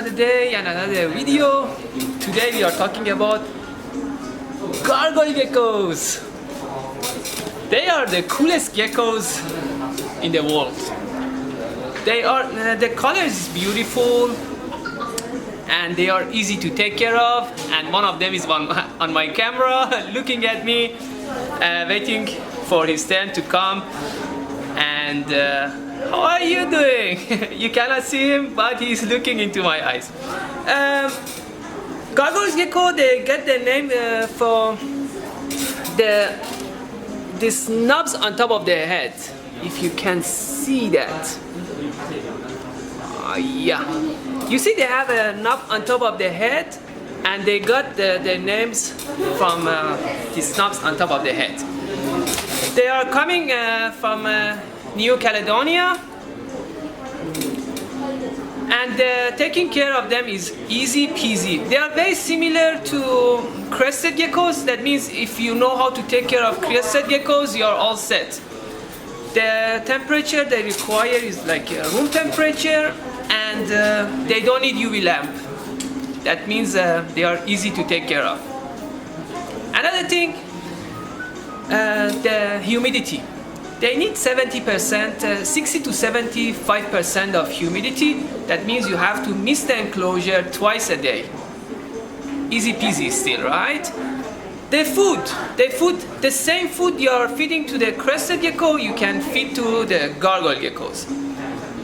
another day and another video. Today we are talking about gargoyle geckos. They are the coolest geckos in the world. They are the color is beautiful and they are easy to take care of, and one of them is on my camera looking at me, waiting for his turn to come. And how are you doing? You cannot see him, but he's looking into my eyes. Gargoyle gecko, they get their name for the snubs on top of their head. If you can see that. Yeah. You see they have a knob on top of their head, and they got their names from the snubs on top of their head. They are coming from New Caledonia, and taking care of them is easy peasy. They are very similar to crested geckos. That means if you know how to take care of crested geckos, you are all set. The temperature they require is like room temperature, and they don't need UV lamp. That means they are easy to take care of. Another thing, the humidity. They need 70%, 60 to 75% of humidity. That means you have to mist the enclosure twice a day. Easy peasy still, right? The food, the same food you are feeding to the crested gecko, you can feed to the gargoyle geckos.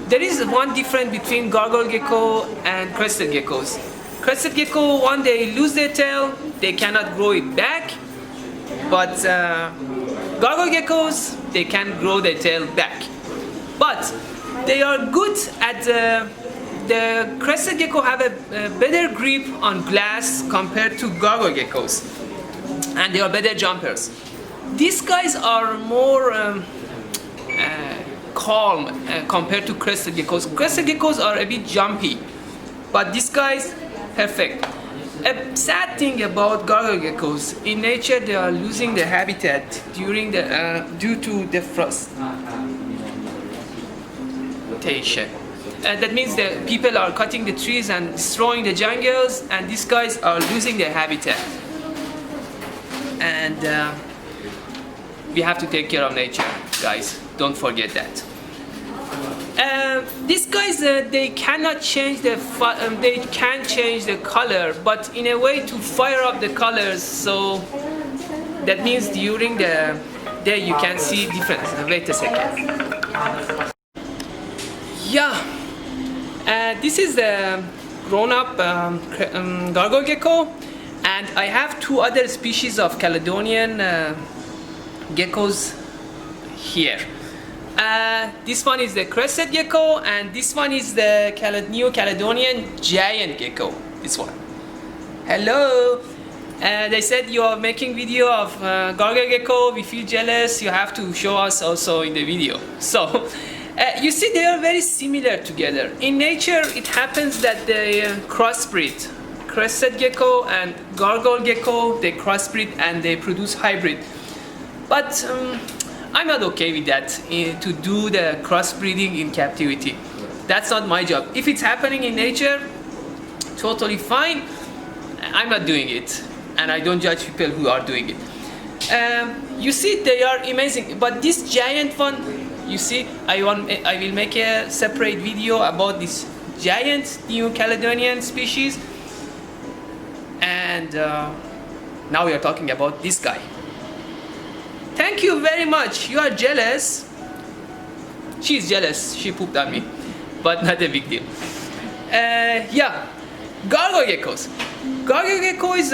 There is one difference between gargoyle gecko and crested geckos. Crested gecko, when they lose their tail, they cannot grow it back. But gargoyle geckos, they can grow their tail back. But they are good at the crested gecko have a better grip on glass compared to gargoyle geckos, and they are better jumpers. These guys are more calm compared to crested geckos. Crested geckos are a bit jumpy, but these guys perfect. A sad thing about gargoyle geckos, in nature they are losing their habitat due to deforestation. That means the people are cutting the trees and destroying the jungles, and these guys are losing their habitat. And we have to take care of nature, guys. Don't forget that. These guys, they cannot change they can change the color, but in a way to fire up the colors. So that means during the day you can see difference. Wait a second. Yeah, this is the grown-up gargoyle gecko, and I have two other species of Caledonian geckos here. This one is the crested gecko, and this one is the New Caledonian giant gecko. This one. Hello. They said you are making video of gargoyle gecko. We feel jealous. You have to show us also in the video. So you see, they are very similar together. In nature, it happens that they crossbreed. Crested gecko and gargoyle gecko, they crossbreed and they produce hybrid. But I'm not okay with that, to do the crossbreeding in captivity. That's not my job. If it's happening in nature, totally fine. I'm not doing it, and I don't judge people who are doing it. You see, they are amazing. But this giant one, you see, I will make a separate video about this giant New Caledonian species. And now we are talking about this guy. Thank you very much. You are jealous. She's jealous. She pooped on me, but not a big deal. Yeah, gargoyle geckos. Gargoyle geckos,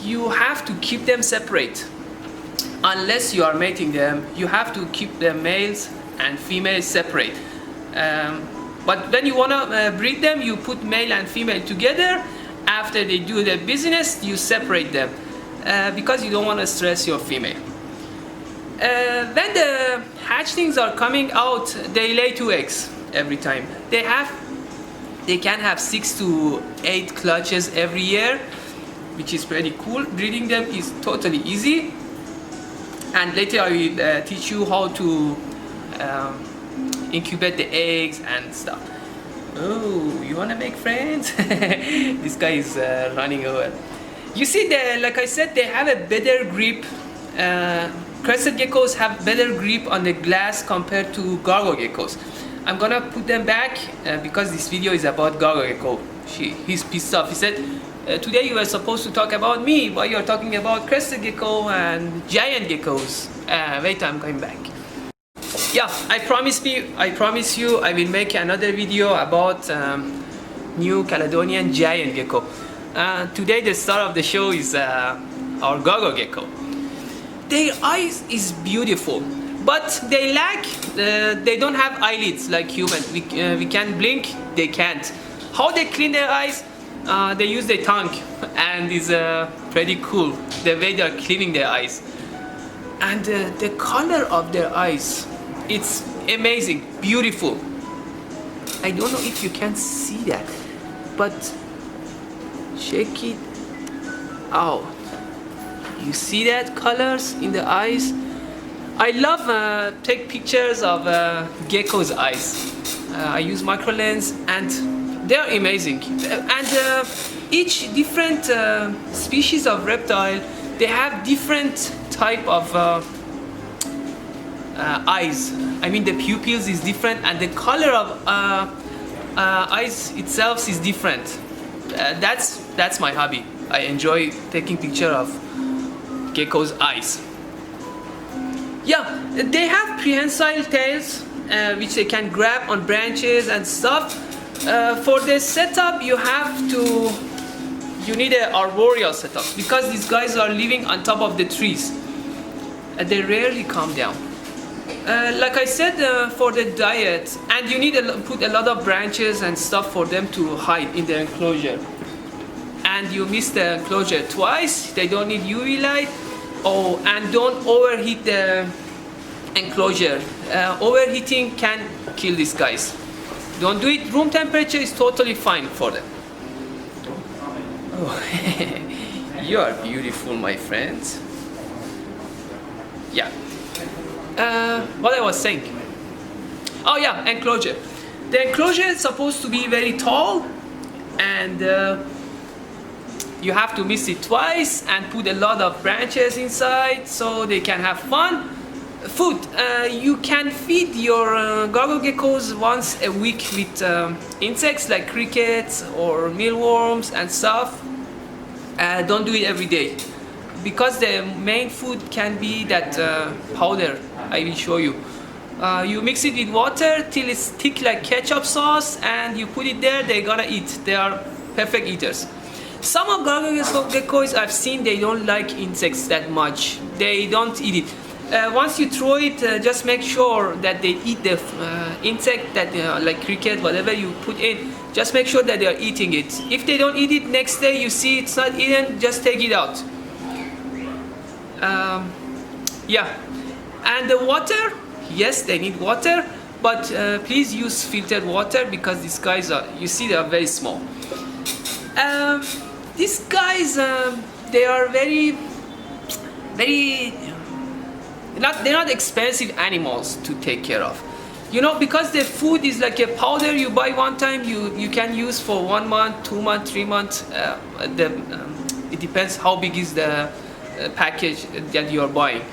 you have to keep them separate. Unless you are mating them, you have to keep the males and females separate. But when you want to breed them, you put male and female together. After they do their business, you separate them because you don't want to stress your female. When the hatchlings are coming out, they lay 2 eggs every time. They can have 6 to 8 clutches every year, which is pretty cool. Breeding them is totally easy. And later I will teach you how to incubate the eggs and stuff. Oh, you wanna make friends? This guy is running over. You see, like I said, they have a better grip. Crested geckos have better grip on the glass compared to gargoyle geckos. I'm gonna put them back because this video is about gargoyle gecko. He's pissed off. He said, today you were supposed to talk about me, but you're talking about crested gecko and giant geckos. Wait, I'm going back. Yeah, I promise you I will make another video about new Caledonian giant gecko. Today the star of the show is our gargoyle gecko. Their eyes is beautiful, but they lack, they don't have eyelids like human. We can blink, they can't. How they clean their eyes? They use their tongue, and it's pretty cool the way they are cleaning their eyes. And the color of their eyes, it's amazing, beautiful. I don't know if you can see that, but check it out. You see that colors in the eyes? I love take pictures of gecko's eyes. I use micro lens and they're amazing. And each different species of reptile, they have different type of eyes. I mean the pupils is different and the color of eyes itself is different. That's my hobby. I enjoy taking picture of gecko's eyes. Yeah, they have prehensile tails which they can grab on branches and stuff. For the setup you need an arboreal setup because these guys are living on top of the trees. They rarely come down. Like I said, for the diet, and you need to put a lot of branches and stuff for them to hide in the enclosure. And you miss the enclosure twice. They don't need UV light. Oh, and don't overheat the enclosure. Overheating can kill these guys. Don't do it. Room temperature is totally fine for them. Oh, you are beautiful, my friends. Yeah. What I was saying. Oh yeah, enclosure. The enclosure is supposed to be very tall, and you have to miss it twice and put a lot of branches inside so they can have fun. Food. You can feed your gargoyle geckos once a week with insects like crickets or mealworms and stuff. Don't do it every day because the main food can be that powder I will show you. You mix it with water till it's thick like ketchup sauce and you put it there, they're gonna eat. They are perfect eaters. Some of gargoyle geckos I've seen, they don't like insects that much. They don't eat it. Once you throw it, just make sure that they eat the insect that like cricket, whatever you put in. Just make sure that they are eating it. If they don't eat it, next day you see it's not eaten, just take it out. Yeah. And the water, yes, they need water, but please use filtered water because these guys are, you see, they are very small. These guys, they are very, they're not expensive animals to take care of. You know, because the food is like a powder you buy one time, you can use for 1 month, 2 months, 3 months. It depends how big is the package that you are buying.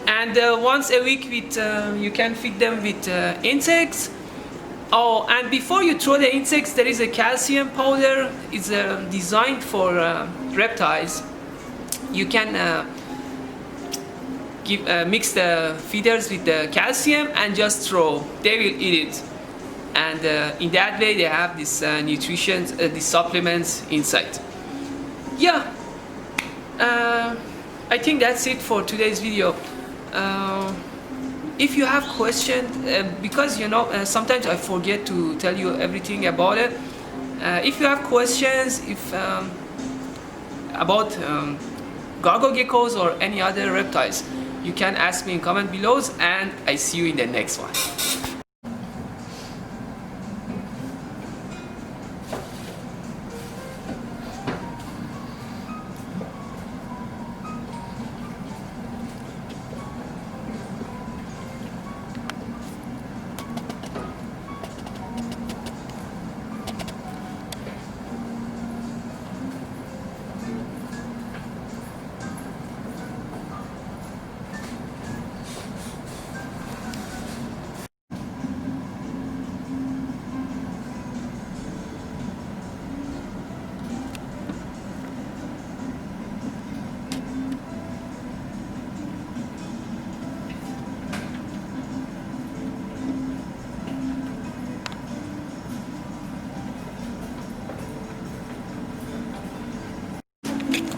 And once a week you can feed them with insects. Oh, and before you throw the insects, there is a calcium powder. It's designed for reptiles. You can mix the feeders with the calcium and just throw. They will eat it. And in that way, they have this nutrition, these supplements inside. Yeah. I think that's it for today's video. If you have questions, because you know sometimes I forget to tell you everything about it. If you have questions, about gargoyle geckos or any other reptiles, you can ask me in comment below, and I see you in the next one.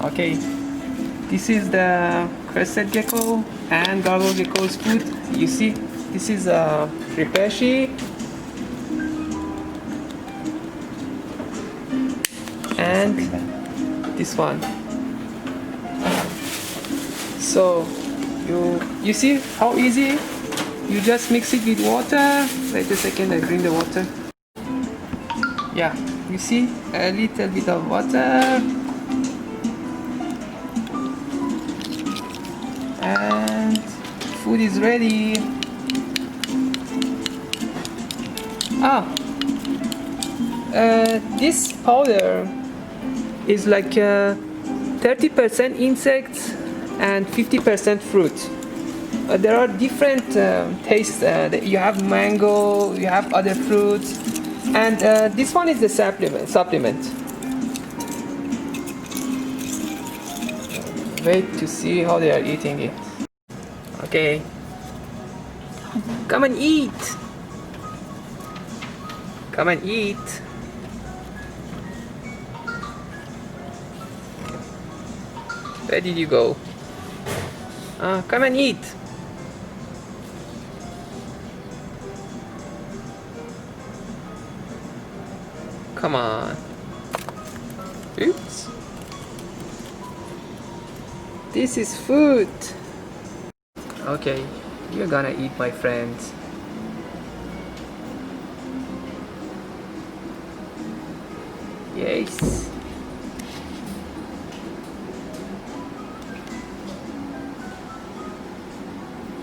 Okay, this is the crested gecko and gargoyle gecko's food. You see, this is a repeshi and this one. So you see how easy? You just mix it with water. Wait a second, I bring the water. Yeah, you see, a little bit of water. And food is ready. This powder is like 30% insects and 50% fruit. There are different tastes. You have mango, you have other fruits, and this one is the supplement. Wait to see how they are eating it. Okay, come and eat. Come and eat. Where did you go? Come and eat. Come on. Oops. This is food. Okay, you're gonna eat, my friends. Yes.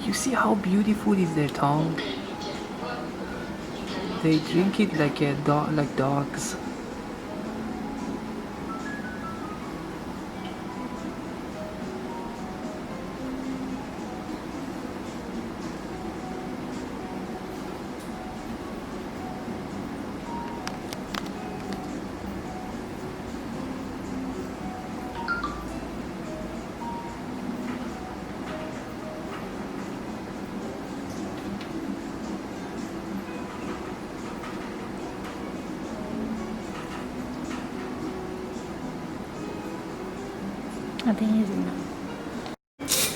You see how beautiful is their tongue? They drink it like a dog, like dogs. I think he's enough.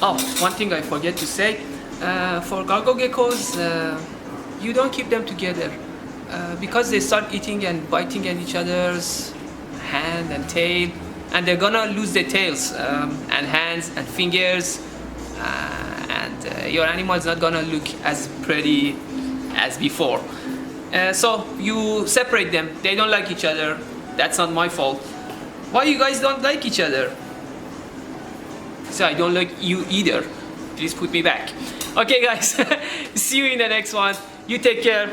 Oh, one thing I forget to say. For gargoyle geckos, you don't keep them together because they start eating and biting at each other's hand and tail, and they're gonna lose their tails and hands and fingers, and your animal is not gonna look as pretty as before. So you separate them. They don't like each other. That's not my fault. Why you guys don't like each other? So I don't like you either. Please put me back. Okay guys, see you in the next one. You take care.